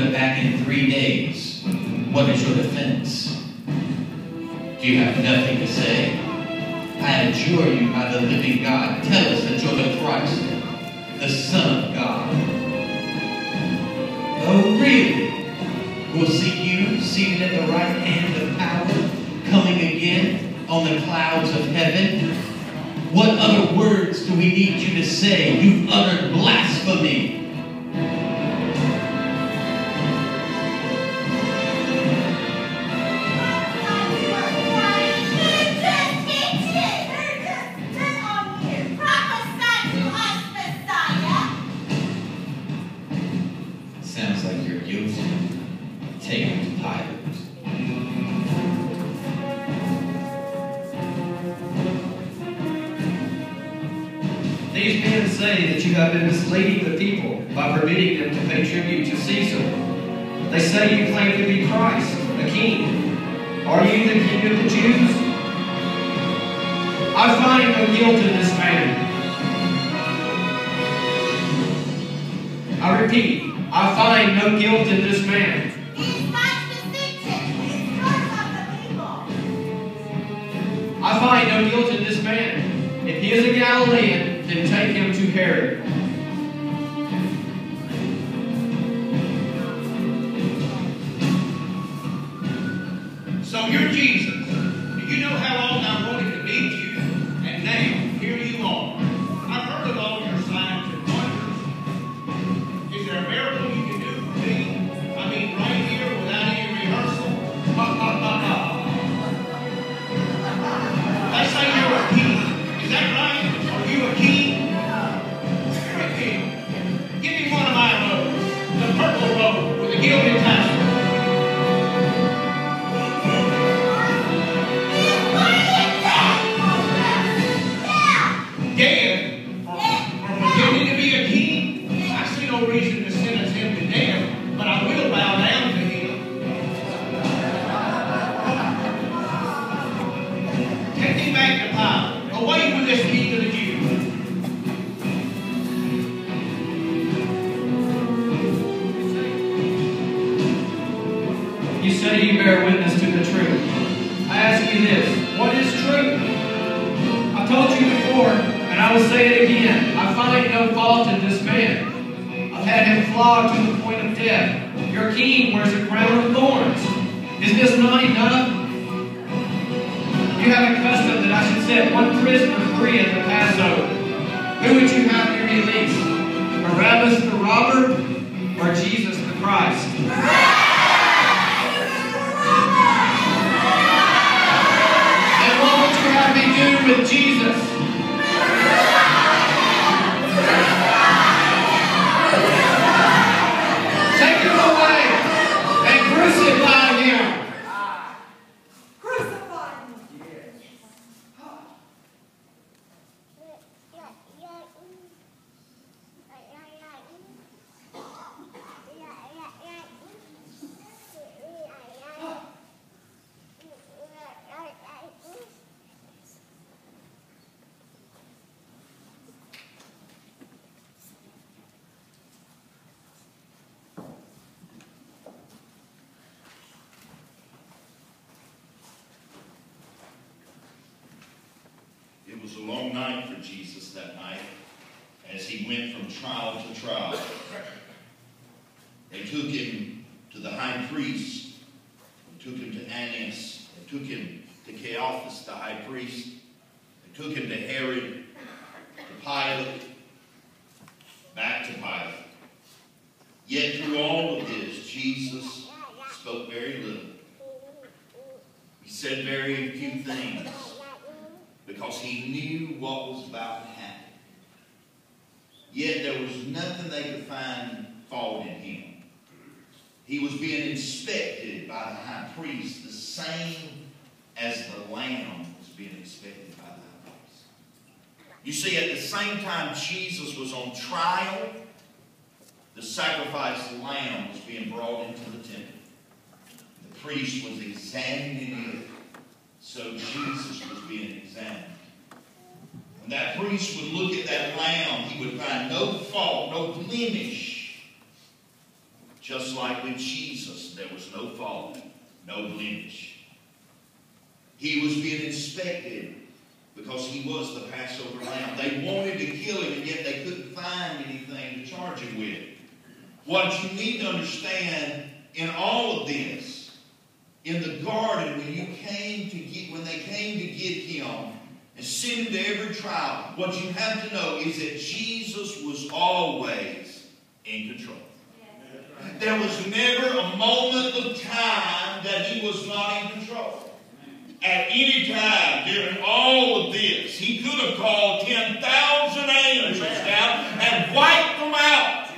it back in 3 days. What is your defense? Do you have nothing to say? I adjure you by the living God, tell us that you're the Christ, the Son of God. Oh, really? We'll see you seated at the right hand of power, coming again on the clouds of heaven. What other words do we need you to say? You've uttered blasphemy. Sounds like you're guilty. Take him to Pilate. These men say that you have been misleading the people by permitting them to pay tribute to Caesar. They say you claim to be Christ, a king. Are you the king of the Jews? I find no guilt in this man. I repeat, I find no guilt in this man. He's much distinction. He's first of the people. I find no guilt in this man. If he is a Galilean, then take him to Herod. So you're Jesus. Do you know how long I wanted to meet you? And now, here you are. I've heard of all your signs and wonders. Is there a miracle you can do for me? I mean, right here without any rehearsal? They say you're a king. Is that right? Are you a king? You're a king. Give me one of my robes. The purple robe with the gilded tassel. Dead? For pretending to be a king? I see no reason to sentence him to death, but I will bow down to him. Take him back to Pilate. Away with this king of the Jews. You say you bear witness to the truth. I ask you this, what is truth? I told you before, and I will say it again, I find no fault in this man. I've had him flogged to the point of death. Your king wears a crown of thorns. Is this not enough? You have a custom that I should set one prisoner free at the Passover. Who would you have me release? Barabbas the robber or Jesus the Christ? And what would you have me do with Jesus? Take him away and crucify him. Crucify him. It was a long night for Jesus that night as he went from trial to trial. They took him to the high priest. They took him to Annas. They took him to Caiaphas, the high priest. They took him to Herod, to Pilate, back to Pilate. Yet through all of this, Jesus spoke very little. He said very few things, because he knew what was about to happen. Yet there was nothing they could find fault in him. He was being inspected by the high priest, the same as the lamb was being inspected by the high priest. You see, at the same time Jesus was on trial, the sacrificed lamb was being brought into the temple. The priest was examining it, so Jesus was being examined. When that priest would look at that lamb, he would find no fault, no blemish. Just like with Jesus, there was no fault, no blemish. He was being inspected because he was the Passover lamb. They wanted to kill him, and yet they couldn't find anything to charge him with. What you need to understand in all of this, in the garden, when they came to get him and send him to every trial, what you have to know is that Jesus was always in control. There was never a moment of time that he was not in control. At any time during all of this, he could have called 10,000 angels down and wiped them out.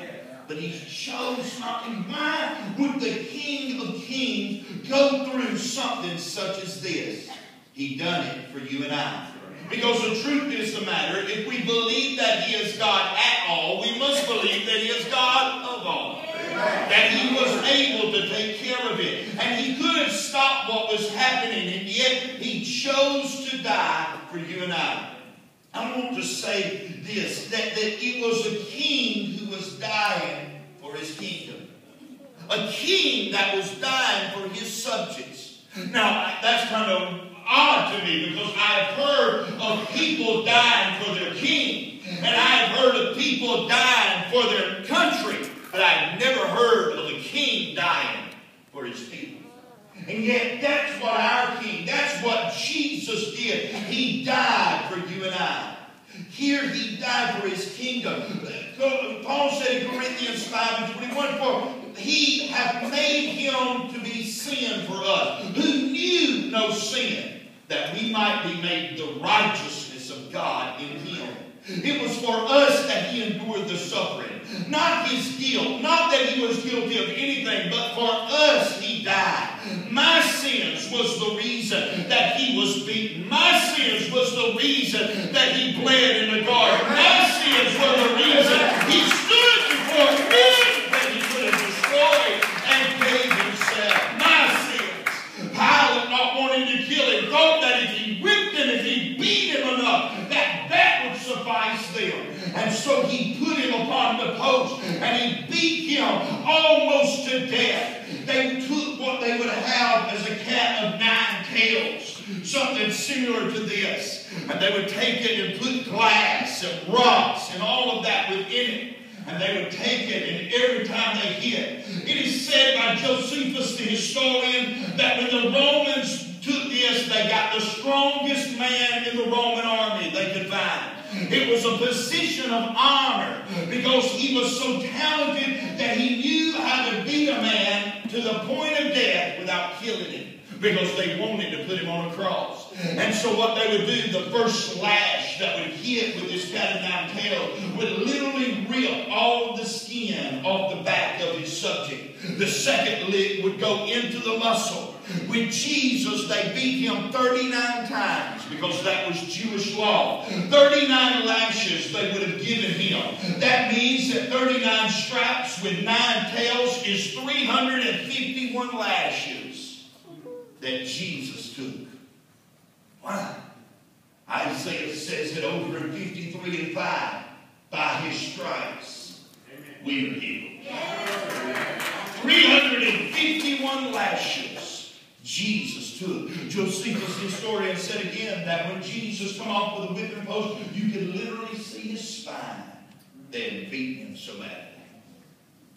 But he chose not to. Why would the King of Kings go through something such as this? He done it for you and I. Because the truth is the matter, if we believe that he is God at all, we must believe that he is God of all. That he was able to take care of it. And he could have stopped what was happening, and yet he chose to die for you and I. I want to say this, that it was a king who was dying for his kingdom. A king that was dying for his subjects. Now, that's kind of odd to me, because I've heard of people dying for their king, and I've heard of people dying for their country, but I've never heard of a king dying for his people. And yet that's what our king, that's what Jesus did. He died for you and I. Here he died for his kingdom. Paul said in Corinthians 5:21, "For he hath made him to be sin for us, who knew no sin, that we might be made the righteousness of God in him." It was for us that he endured the suffering. Not his guilt. Not that he was guilty of anything, but for us he died. My sins was the reason that he was beaten. My sins was the reason that he bled in the garden. My sins were the reason he stood before men that he could have destroyed and gave himself. My sins. Pilate, not wanting to kill him, thought that if he whipped him, if he beat him enough, that would suffice them. And so he put him upon the post, and he beat him almost to death. They took what they would have as a cat of 9 tails, something similar to this, and they would take it and put glass and rocks and all of that within it. And they would take it, and every time they hit, it is said by Josephus the historian that when the Romans took this, they got the strongest man in the Roman army they could find. It was a position of honor because he was so talented that he knew how to beat a man to the point of death without killing him, because they wanted to put him on a cross. And so what they would do, the first slash that would hit with this cat of 9 tails would literally rip all the skin off the back of his subject. The second lick would go into the muscle. With Jesus, they beat him 39 times because that was Jewish law. 39 lashes they would have given him. That means that 39 straps with 9 tails is 351 lashes that Jesus took. Why? Isaiah says that over in 53:5, by his stripes we are healed. 351 lashes Jesus took. Josephus, the historian, said again that when Jesus come off with a whipping post, you could literally see his spine. They had beaten him so badly.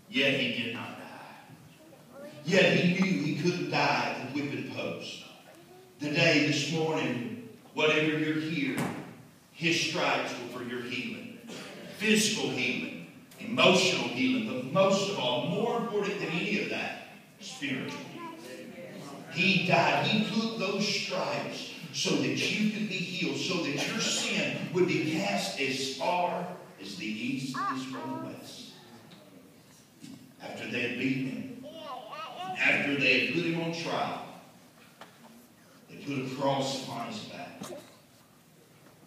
Yet he did not die. Yet he knew he couldn't die at the whipping post. Today, this morning, whatever you're here, his stripes were for your healing. Physical healing, emotional healing, but most of all, more important than any of that, spiritual healing. He died. He took those stripes so that you could be healed, so that your sin would be cast as far as the east is from the west. After they had beaten him, after they had put him on trial, put a cross upon his back.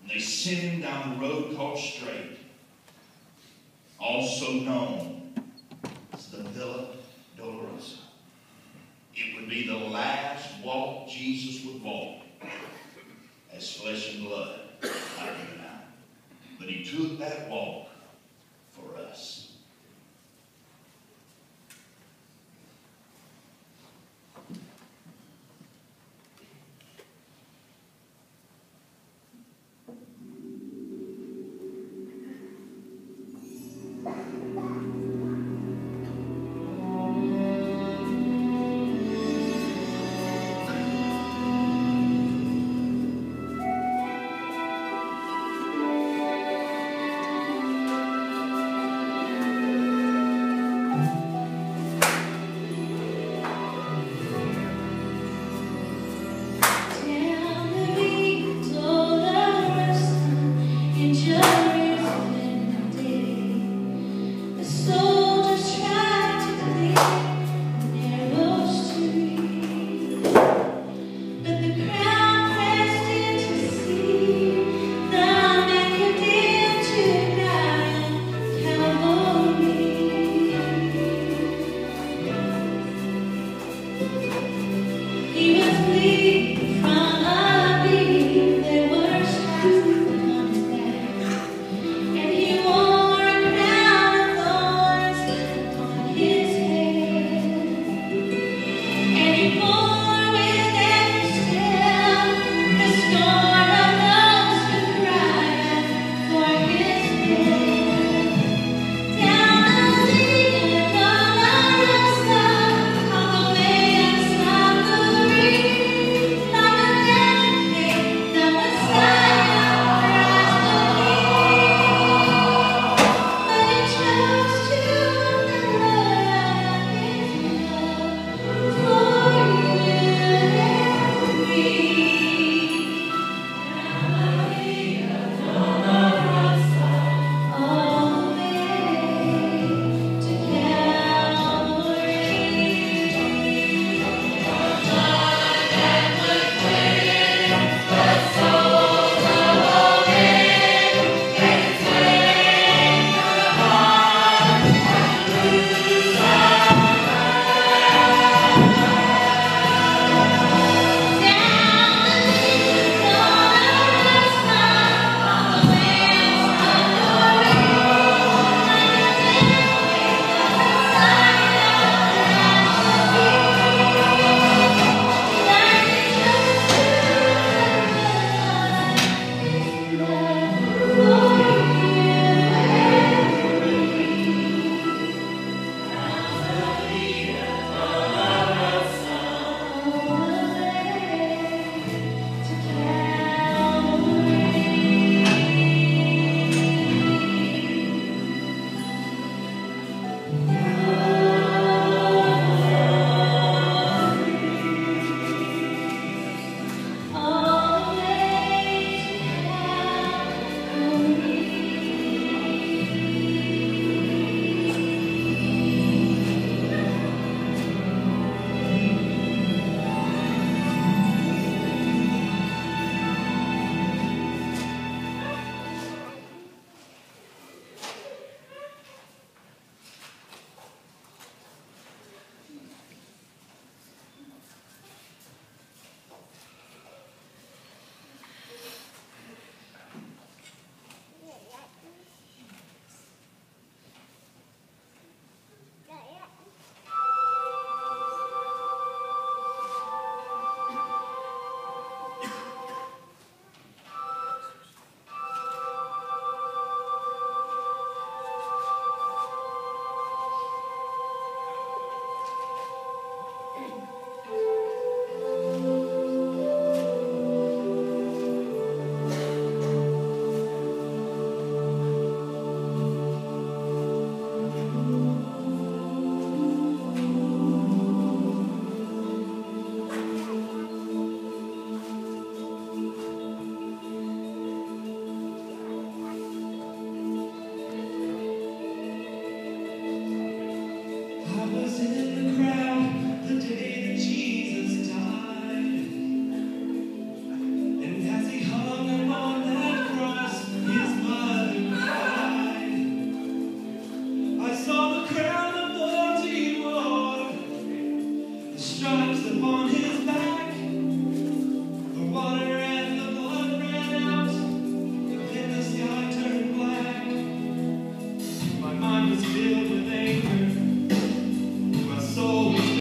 And they sent him down the road called Straight, also known as the Villa Dolorosa. It would be the last walk Jesus would walk as flesh and blood. But he took that walk